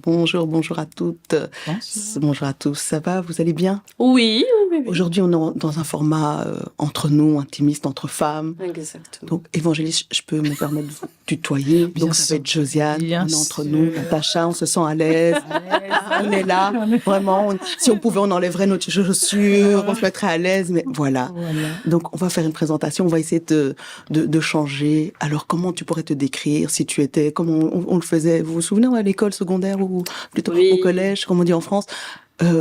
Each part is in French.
Bonjour à toutes. Bonjour à tous. Ça va, vous allez bien? Oui. Aujourd'hui, on est dans un format entre nous, intimiste, entre femmes. Exactement. Donc, Évangéliste, je peux me permettre de vous tutoyer. Donc, ça va être Josiane, on est entre nous, Natacha, on se sent à l'aise. On est là, vraiment. Si on pouvait, on enlèverait nos chaussures, on se mettrait à l'aise, mais voilà. Donc, on va faire une présentation, on va essayer de changer. Alors, comment tu pourrais te décrire si tu étais, comment on le faisait, vous vous souvenez, à l'école secondaire ou plutôt au collège, comme on dit en France,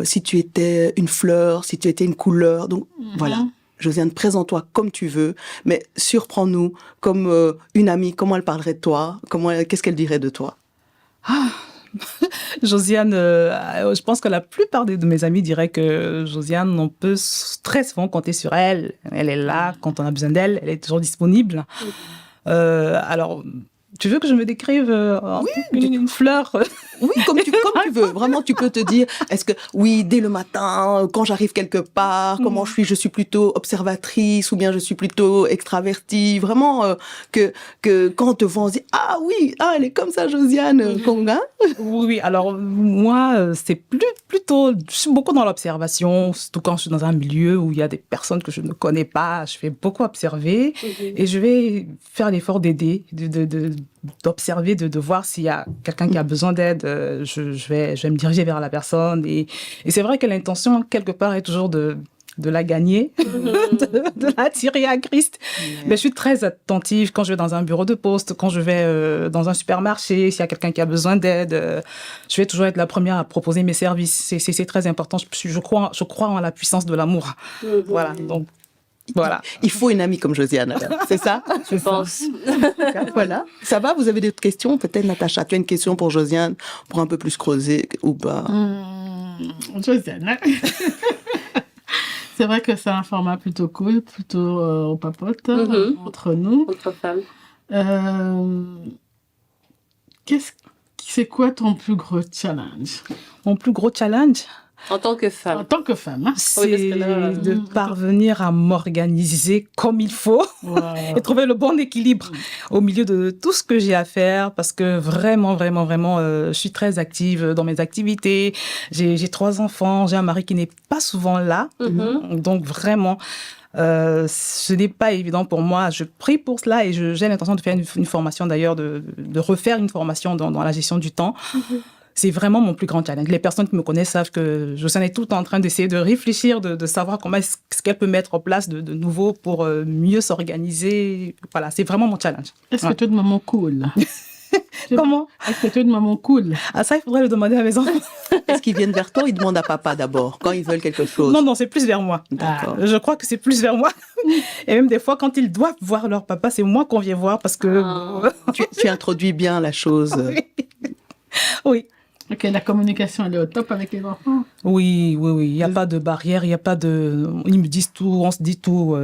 si tu étais une fleur, si tu étais une couleur. Donc, voilà. Josiane, présente-toi comme tu veux, mais surprends-nous comme une amie. Comment elle parlerait de toi? Qu'est-ce qu'elle dirait de toi? Josiane, je pense que la plupart de mes amis diraient que Josiane, on peut très souvent compter sur elle. Elle est là quand on a besoin d'elle, elle est toujours disponible. Alors, tu veux que je me décrive une fleur? Oui, comme tu veux. Vraiment, tu peux te dire, est-ce que, oui, dès le matin, quand j'arrive quelque part, comment je suis plutôt observatrice ou bien je suis plutôt extravertie. Vraiment, que quand on te voit, on se dit, ah oui, elle est comme ça, Josiane, Conga. Oui, alors moi, c'est plutôt, je suis beaucoup dans l'observation, surtout quand je suis dans un milieu où il y a des personnes que je ne connais pas. Je vais beaucoup observer et je vais faire l'effort d'aider, d'observer, de voir s'il y a quelqu'un qui a besoin d'aide. Je vais me diriger vers la personne. Et c'est vrai que l'intention, quelque part, est toujours de la gagner, de l'attirer à Christ. Mais je suis très attentive quand je vais dans un bureau de poste, quand je vais dans un supermarché, s'il y a quelqu'un qui a besoin d'aide, je vais toujours être la première à proposer mes services. C'est très important. Je crois en la puissance de l'amour. Voilà, donc voilà. Il faut une amie comme Josiane, c'est ça? Je pense. Voilà. Ça va? Vous avez d'autres questions? Peut-être, Natacha, tu as une question pour Josiane, pour un peu plus creuser ou pas? Josiane. C'est vrai que c'est un format plutôt cool, plutôt on papote entre nous. Entre femmes. C'est quoi ton plus gros challenge? Mon plus gros challenge? En tant que femme. En tant que femme. C'est de parvenir à m'organiser comme il faut et trouver le bon équilibre au milieu de tout ce que j'ai à faire parce que vraiment, je suis très active dans mes activités. J'ai 3 enfants, j'ai un mari qui n'est pas souvent là. Donc vraiment, ce n'est pas évident pour moi. Je prie pour cela et j'ai l'intention de faire une formation d'ailleurs, de refaire une formation dans la gestion du temps. C'est vraiment mon plus grand challenge. Les personnes qui me connaissent savent que Josiane est tout le temps en train d'essayer de réfléchir, de savoir comment est-ce qu'elle peut mettre en place de nouveau pour mieux s'organiser. Voilà, c'est vraiment mon challenge. Est-ce que tu es une maman cool? Comment? Est-ce que tu es une maman cool? Ah, ça, il faudrait le demander à mes enfants. Est-ce qu'ils viennent vers toi ou ils demandent à papa d'abord, quand ils veulent quelque chose? Non, c'est plus vers moi. D'accord. Je crois que c'est plus vers moi. Et même des fois, quand ils doivent voir leur papa, c'est moi qu'on vient voir parce que... Tu introduis bien la chose. Oui. Ok, la communication, elle est au top avec les enfants? Oui. Il n'y a pas de barrière, il n'y a pas de... Ils me disent tout, on se dit tout.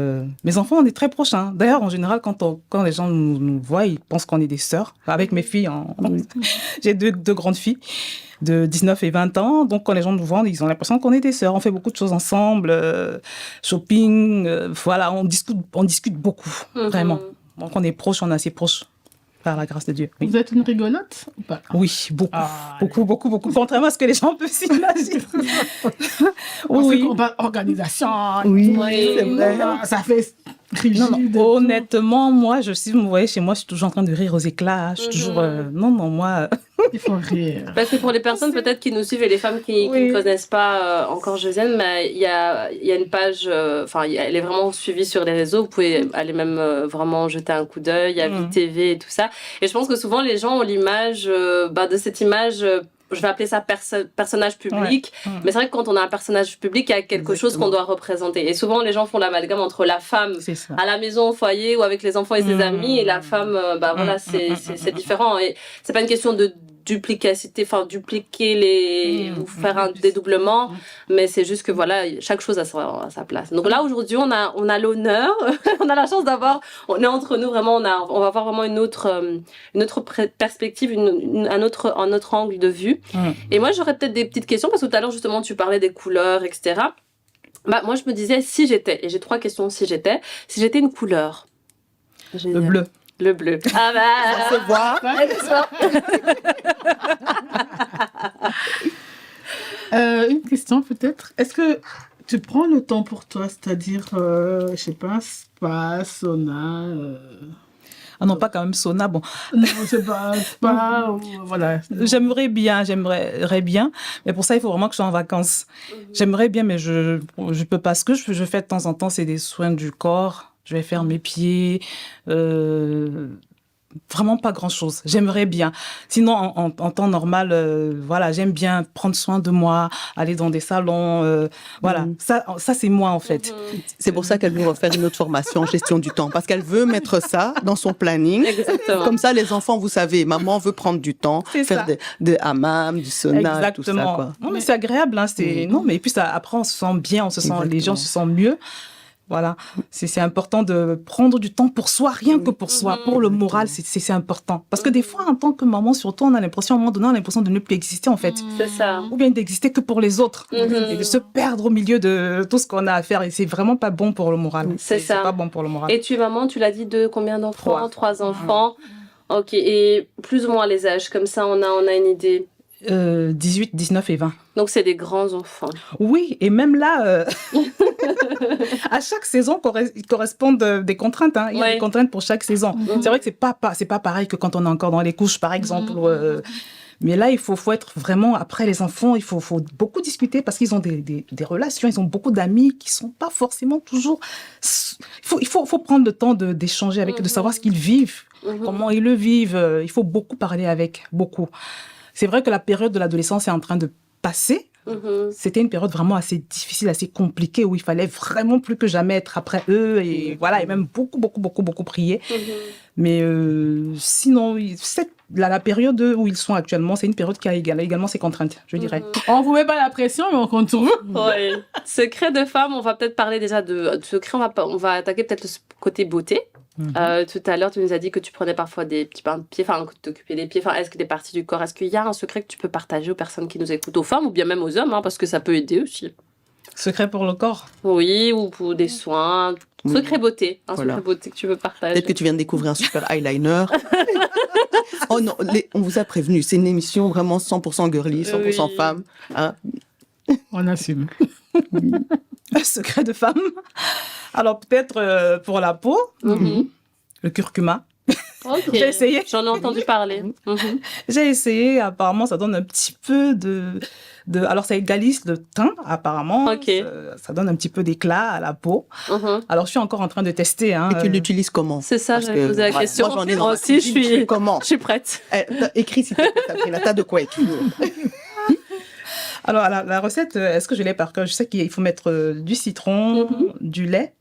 Mes enfants, on est très proches. D'ailleurs, en général, quand les gens nous voient, ils pensent qu'on est des sœurs. Avec mes filles, j'ai deux grandes filles de 19 et 20 ans. Donc, quand les gens nous voient, ils ont l'impression qu'on est des sœurs. On fait beaucoup de choses ensemble, shopping, voilà, on discute beaucoup, vraiment. Donc, on est proches, on est assez proches. Par la grâce de Dieu. Oui. Vous êtes une rigolote ou pas? Oui, beaucoup. Contrairement à ce que les gens peuvent s'imaginer. Oui. Organisation. Oui, c'est vrai. Ça fait rigide. Non. Honnêtement, moi, vous voyez, chez moi, je suis toujours en train de rire aux éclats. Je suis toujours... moi... Il faut rire. Parce que pour les personnes peut-être qui nous suivent et les femmes qui ne connaissent pas encore Josiane, il y a une page, elle est vraiment suivie sur les réseaux. Vous pouvez aller même vraiment jeter un coup d'œil. Il y a VTV et tout ça. Et je pense que souvent les gens ont l'image de cette image. Je vais appeler ça personnage public. Mais c'est vrai que quand on a un personnage public, il y a quelque chose qu'on doit représenter. Et souvent, les gens font l'amalgame entre la femme à la maison, au foyer ou avec les enfants et ses amis, et la femme, c'est différent. Et c'est pas une question de duplicacité, dupliquer ou faire un dédoublement, mais c'est juste que chaque chose a sa place. Donc là, aujourd'hui, on a l'honneur, on a la chance on est entre nous vraiment, on va avoir vraiment une autre perspective, un autre angle de vue. Et moi, j'aurais peut-être des petites questions, parce que tout à l'heure, justement, tu parlais des couleurs, etc. Moi, je me disais, si j'étais, et j'ai 3 questions, si j'étais une couleur. Le bleu. Le bleu. Ah ça se voit. Une question peut-être. Est-ce que tu prends le temps pour toi, c'est-à-dire, je sais pas, spa, sauna Ah non, pas quand même sauna, bon. Non, c'est pas spa, voilà. J'aimerais bien, mais pour ça, il faut vraiment que je sois en vacances. J'aimerais bien, mais je peux pas. Ce que je fais de temps en temps, c'est des soins du corps. Je vais faire mes pieds, vraiment pas grand-chose. J'aimerais bien. Sinon, en temps normal, voilà, j'aime bien prendre soin de moi, aller dans des salons, voilà. Ça c'est moi, en fait. C'est pour ça qu'elle veut refaire une autre formation en gestion du temps, parce qu'elle veut mettre ça dans son planning. Exactement. Comme ça, les enfants, vous savez, maman veut prendre du temps, C'est faire ça. de hammam, du sauna, tout ça, quoi. Non, mais c'est agréable, hein. Non, mais puis ça, après, on se sent bien, les gens se sentent mieux. Voilà, c'est important de prendre du temps pour soi, rien que pour soi, pour le moral, c'est important. Parce que des fois, en tant que maman, surtout, on a l'impression, à un moment donné, on a l'impression de ne plus exister, en fait. C'est ça. Ou bien d'exister que pour les autres. Et de se perdre au milieu de tout ce qu'on a à faire. Et c'est vraiment pas bon pour le moral. C'est ça. C'est pas bon pour le moral. Et tu es maman, tu l'as dit, de combien d'enfants? 3. 3 enfants. Ok, et plus ou moins les âges, comme ça on a une idée. 18, 19 et 20. Donc c'est des grands enfants. Oui, et même là, à chaque saison correspondent des contraintes. Hein. Il y a des contraintes pour chaque saison. C'est vrai que c'est pas pareil que quand on est encore dans les couches, par exemple. Mais là, il faut être vraiment, après les enfants, il faut beaucoup discuter parce qu'ils ont des relations, ils ont beaucoup d'amis qui sont pas forcément toujours... Il faut prendre le temps d'échanger avec eux, de savoir ce qu'ils vivent, comment ils le vivent. Il faut beaucoup parler avec, beaucoup. C'est vrai que la période de l'adolescence est en train de passer. C'était une période vraiment assez difficile, assez compliquée, où il fallait vraiment plus que jamais être après eux et voilà, et même beaucoup prier. Mais sinon, la période où ils sont actuellement, c'est une période qui a également ses contraintes, je dirais. On vous met pas la pression, mais on compte sur vous. Oui. Secret de femme, on va peut-être parler déjà de secret, on va attaquer peut-être le côté beauté. Tout à l'heure, tu nous as dit que tu prenais parfois des petits bains de pieds, enfin, que tu t'occupais des pieds, enfin, est-ce que des parties du corps, est-ce qu'il y a un secret que tu peux partager aux personnes qui nous écoutent, aux femmes ou bien même aux hommes, hein, parce que ça peut aider aussi. Secret pour le corps? Oui, ou pour des soins. Secret beauté, Voilà. secret beauté que tu veux partager. Peut-être que tu viens de découvrir un super eyeliner. Oh non, on vous a prévenu, c'est une émission vraiment 100% girly, 100% femme. Hein. On assume. Secret de femme. Alors peut-être pour la peau, le curcuma. Ok. J'ai essayé. J'en ai entendu parler. J'ai essayé, apparemment ça donne un petit peu de alors ça égalise le teint, apparemment. Ça donne un petit peu d'éclat à la peau. Alors je suis encore en train de tester. Hein, Et tu l'utilises comment? C'est ça, j'avais posé la question. Moi j'en ai dans moi aussi, comment? Je suis prête. Écris s'il te plaît, Sabrina, t'as de quoi écrire. Alors la recette, est-ce que je l'ai par cœur? Je sais qu'il faut mettre du citron, du lait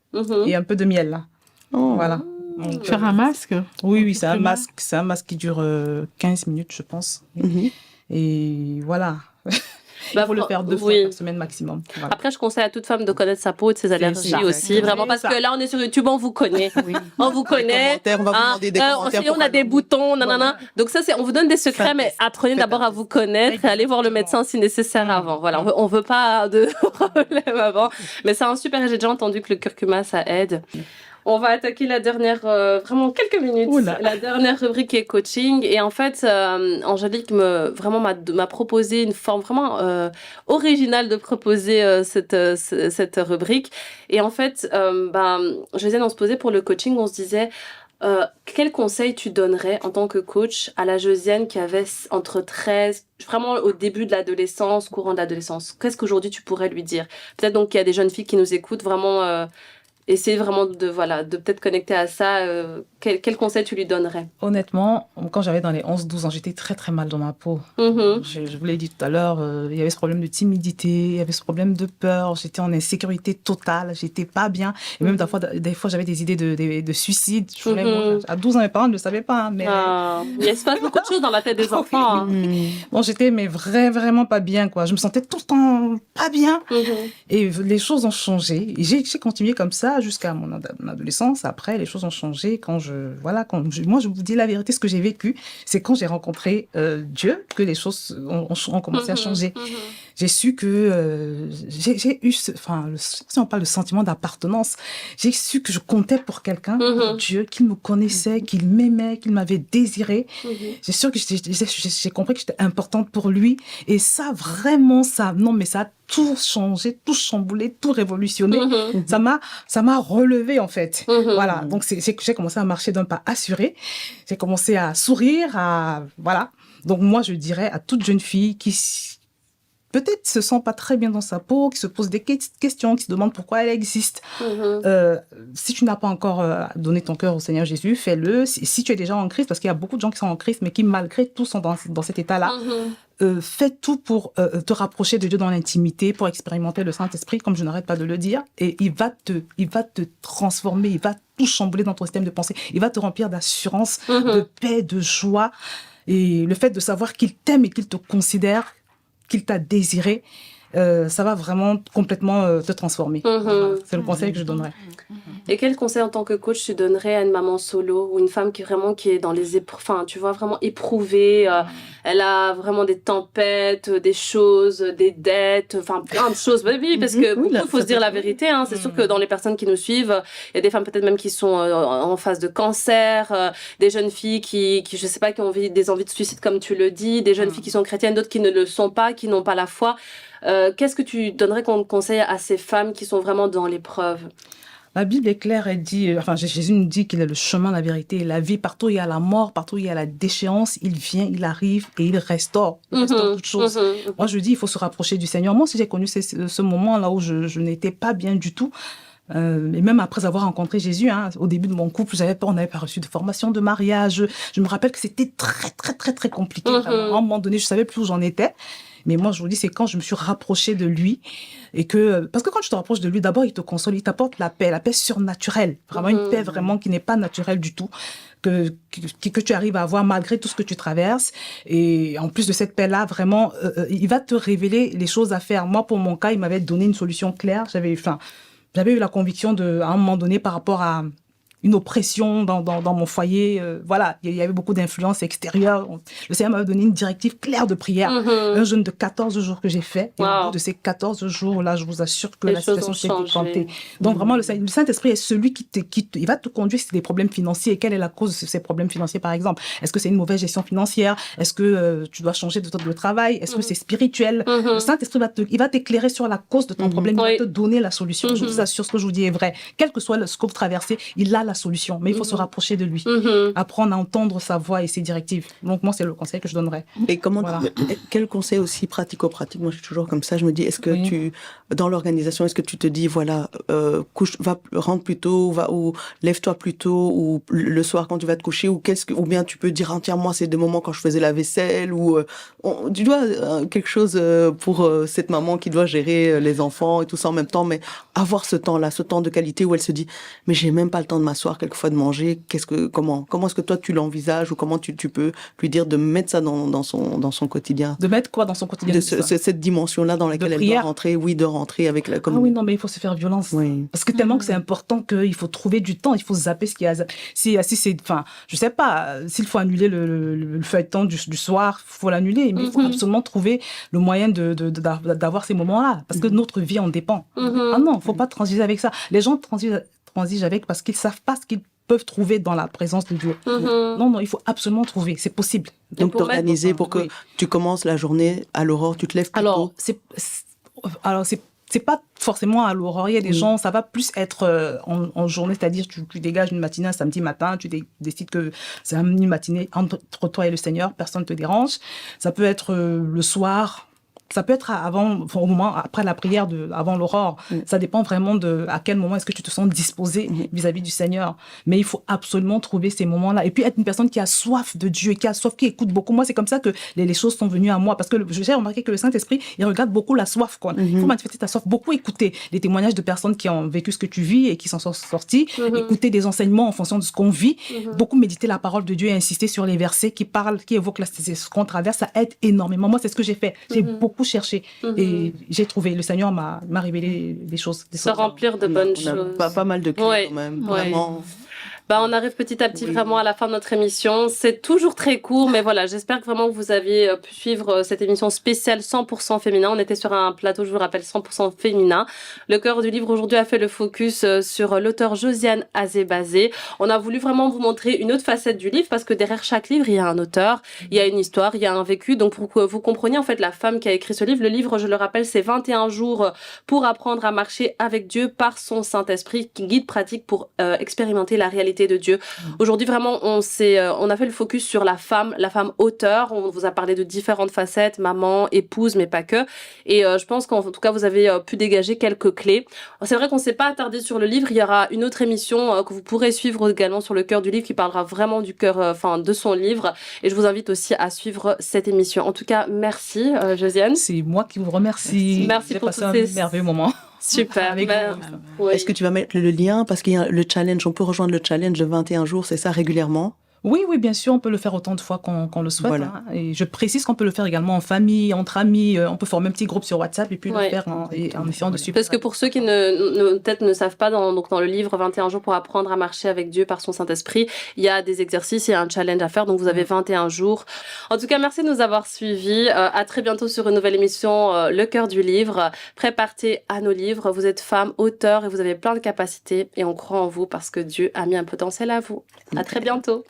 et un peu de miel. Là. Voilà. Donc, faire un masque? Oui, c'est un masque qui dure 15 minutes, je pense. Et voilà. Il faut le faire 2 fois par semaine maximum. Voilà. Après, je conseille à toute femme de connaître sa peau et de ses allergies aussi. Vraiment, parce que là, on est sur YouTube, on vous connaît. On vous connaît. On va vous demander des commentaires. On a des boutons, nanana. Donc ça, on vous donne des secrets, mais apprenez d'abord à vous connaître et allez voir le médecin si nécessaire avant. Voilà, on veut pas de problème avant. Mais c'est un super, j'ai déjà entendu que le curcuma, ça aide. On va attaquer la dernière, vraiment quelques minutes, la dernière rubrique qui est coaching. Et en fait, Angélique m'a proposé une forme vraiment originale de proposer cette rubrique. Et en fait, Josiane, on se posait pour le coaching, on se disait, quel conseil tu donnerais en tant que coach à la Josiane qui avait entre 13, vraiment au début de l'adolescence, courant de l'adolescence? Qu'est-ce qu'aujourd'hui tu pourrais lui dire? Peut-être donc qu'il y a des jeunes filles qui nous écoutent, vraiment... Essayer vraiment de peut-être connecter à ça. Quel conseil tu lui donnerais? Honnêtement, quand j'avais dans les 11-12 ans, j'étais très très mal dans ma peau. Je vous l'ai dit tout à l'heure, il y avait ce problème de timidité, il y avait ce problème de peur, j'étais en insécurité totale, j'étais pas bien. Et même des fois j'avais des idées de suicide. À 12 ans, mes parents ne le savaient pas. Hein, mais... il se passe beaucoup de choses dans la tête des enfants. Hein. Bon, j'étais vraiment pas bien, quoi. Je me sentais tout le temps pas bien. Et les choses ont changé. Et j'ai continué comme ça jusqu'à mon adolescence. Après, les choses ont changé moi, je vous dis la vérité, ce que j'ai vécu, c'est quand j'ai rencontré Dieu que les choses ont commencé à changer. j'ai su que j'ai eu, si on parle de sentiment d'appartenance, j'ai su que je comptais pour quelqu'un, pour Dieu, qu'il me connaissait, qu'il m'aimait, qu'il m'avait désiré. J'ai su que j'ai compris que j'étais importante pour lui. Et ça, vraiment, ça a tout changé, tout chamboulé, tout révolutionné. Ça m'a relevé, en fait. Voilà. Donc, j'ai commencé à marcher d'un pas assuré. J'ai commencé à sourire, voilà. Donc, moi, je dirais à toute jeune fille qui peut-être se sent pas très bien dans sa peau, qui se pose des questions, qui se demande pourquoi elle existe. Si tu n'as pas encore donné ton cœur au Seigneur Jésus, fais-le. Si tu es déjà en Christ, parce qu'il y a beaucoup de gens qui sont en Christ, mais qui malgré tout sont dans cet état-là, fais tout pour te rapprocher de Dieu dans l'intimité, pour expérimenter le Saint-Esprit, comme je n'arrête pas de le dire, et il va te transformer, il va tout chambouler dans ton système de pensée, il va te remplir d'assurance, de paix, de joie, et le fait de savoir qu'il t'aime et qu'il te considère, qu'il t'a désiré, ça va vraiment complètement te transformer. Voilà, c'est le conseil que je donnerais. Et quel conseil en tant que coach tu donnerais à une maman solo ou une femme qui est dans les épreuves, tu vois, vraiment éprouvée, elle a vraiment des tempêtes, des choses, des dettes, plein de choses. Oui, parce que il faut se dire la vérité. C'est sûr que dans les personnes qui nous suivent, il y a des femmes peut-être même qui sont en phase de cancer, des jeunes filles qui je sais pas, qui ont des envies de suicide comme tu le dis, des jeunes filles qui sont chrétiennes, d'autres qui ne le sont pas, qui n'ont pas la foi. Qu'est-ce que tu donnerais comme conseil à ces femmes qui sont vraiment dans l'épreuve? La Bible est claire, elle dit, Jésus nous dit qu'il est le chemin, la vérité et la vie. Partout où il y a la mort, partout où il y a la déchéance, il vient, il arrive et il restaure toutes choses. Moi, je dis, il faut se rapprocher du Seigneur. Moi aussi, j'ai connu ce moment-là où je n'étais pas bien du tout. Et même après avoir rencontré Jésus, au début de mon couple, on n'avait pas reçu de formation de mariage. Je me rappelle que c'était très, très, très, très compliqué. À un moment donné, je savais plus où j'en étais. Mais moi, je vous dis, c'est quand je me suis rapprochée de lui parce que quand tu te rapproches de lui, d'abord, il te console, il t'apporte la paix surnaturelle. Vraiment une paix vraiment qui n'est pas naturelle du tout, que tu arrives à avoir malgré tout ce que tu traverses. Et en plus de cette paix-là, vraiment, il va te révéler les choses à faire. Moi, pour mon cas, il m'avait donné une solution claire. J'avais eu la conviction à un moment donné par rapport à une oppression dans mon foyer. Voilà, il y avait beaucoup d'influences extérieures. Le Seigneur m'avait donné une directive claire de prière. Un jeûne de 14 jours que j'ai fait. Et au bout de ces 14 jours-là, je vous assure que la situation s'est décantée. Donc vraiment, le Saint-Esprit est celui il va te conduire si c'est des problèmes financiers. Et quelle est la cause de ces problèmes financiers, par exemple? Est-ce que c'est une mauvaise gestion financière? Est-ce que tu dois changer de travail? Est-ce que c'est spirituel? Le Saint-Esprit il va t'éclairer sur la cause de ton problème. Il va te donner la solution. Je vous assure, ce que je vous dis est vrai. Quel que soit ce que vous traversez, il a la solution, mais il faut se rapprocher de lui, apprendre à entendre sa voix et ses directives. Donc moi, c'est le conseil que je donnerais. Et quel conseil aussi pratico-pratique? Moi, je suis toujours comme ça. Je me dis, est-ce que dans l'organisation, est-ce que tu te dis, voilà, rentre plus tôt, ou lève-toi plus tôt, ou le soir quand tu vas te coucher, ou bien tu peux dire, tiens, moi, c'est des moments quand je faisais la vaisselle, ou tu dois quelque chose pour cette maman qui doit gérer les enfants et tout ça en même temps, mais avoir ce temps-là, ce temps de qualité où elle se dit, mais j'ai même pas le temps de m'asseoir quelquefois, de manger. Comment est-ce que toi tu l'envisages, ou comment tu peux lui dire de mettre ça dans son quotidien? De mettre quoi dans son quotidien? Cette dimension-là dans laquelle elle doit rentrer, de rentrer avec la communauté. Ah oui, non, mais il faut se faire violence. Oui. Parce que tellement que c'est important qu'il faut trouver du temps, il faut zapper ce qu'il y a. Je sais pas, s'il faut annuler le feuilleton du soir, il faut l'annuler, mais il faut absolument trouver le moyen d'avoir ces moments-là, parce que notre vie en dépend. Ah non, faut pas transiger avec ça. Les gens transigent avec parce qu'ils savent pas ce qu'ils peuvent trouver dans la présence de Dieu. Non, il faut absolument trouver, c'est possible. Donc t'organiser pour que tu commences la journée à l'aurore, tu te lèves plus tôt. Alors, c'est pas forcément à l'aurore. Il y a des gens, ça va plus être en journée, c'est-à-dire tu dégages une matinée un samedi matin, tu décides que c'est une matinée entre toi et le Seigneur, personne ne te dérange. Ça peut être le soir. Ça peut être au moment après la prière avant l'aurore. Ça dépend vraiment à quel moment est-ce que tu te sens disposé vis-à-vis du Seigneur. Mais il faut absolument trouver ces moments-là. Et puis être une personne qui a soif de Dieu, qui a soif, qui écoute beaucoup. Moi, c'est comme ça que les choses sont venues à moi. Parce que j'ai remarqué que le Saint-Esprit, il regarde beaucoup la soif, quoi. Il faut manifester ta soif, beaucoup écouter les témoignages de personnes qui ont vécu ce que tu vis et qui s'en sont sorties. Écouter des enseignements en fonction de ce qu'on vit. Beaucoup méditer la parole de Dieu et insister sur les versets qui évoquent ce qu'on traverse. Ça aide énormément. Moi, c'est ce que j'ai fait. J'ai beaucoup cherché et j'ai trouvé. Le Seigneur m'a révélé des choses. Se remplir de bonnes choses. Pas mal de clés quand même, vraiment. On arrive petit à petit vraiment à la fin de notre émission. C'est toujours très court, mais voilà, j'espère que vraiment vous avez pu suivre cette émission spéciale 100% féminin. On était sur un plateau, je vous rappelle, 100% féminin. Le cœur du livre aujourd'hui a fait le focus sur l'auteur Josiane Azébazé. On a voulu vraiment vous montrer une autre facette du livre parce que derrière chaque livre, il y a un auteur, il y a une histoire, il y a un vécu. Donc pour que vous compreniez en fait la femme qui a écrit ce livre, le livre, je le rappelle, c'est 21 jours pour apprendre à marcher avec Dieu par son Saint-Esprit, qui guide pratique pour expérimenter la réalité de Dieu. Aujourd'hui, vraiment, on a fait le focus sur la femme auteur. On vous a parlé de différentes facettes, maman, épouse, mais pas que. Et je pense qu'en tout cas, vous avez pu dégager quelques clés. C'est vrai qu'on s'est pas attardé sur le livre. Il y aura une autre émission que vous pourrez suivre également sur le cœur du livre qui parlera vraiment du cœur, de son livre. Et je vous invite aussi à suivre cette émission. En tout cas, merci, Josiane. C'est moi qui vous remercie. Merci pour passé un merveilleux moment. Super. Oui. Est-ce que tu vas mettre le lien? Parce qu'il y a le challenge, on peut rejoindre le challenge de 21 jours, c'est ça, régulièrement? Oui, bien sûr, on peut le faire autant de fois qu'on le souhaite. Voilà. Hein. Et je précise qu'on peut le faire également en famille, entre amis. On peut former un petit groupe sur WhatsApp et puis le faire en essayant de suivre. Parce que pour ceux qui peut-être ne savent pas, dans le livre 21 jours pour apprendre à marcher avec Dieu par son Saint-Esprit, il y a des exercices, il y a un challenge à faire. Donc vous avez 21 jours. En tout cas, merci de nous avoir suivis. À très bientôt sur une nouvelle émission, Le Cœur du Livre. Préparez à nos livres. Vous êtes femme, auteur et vous avez plein de capacités. Et on croit en vous parce que Dieu a mis un potentiel à vous. À très bientôt.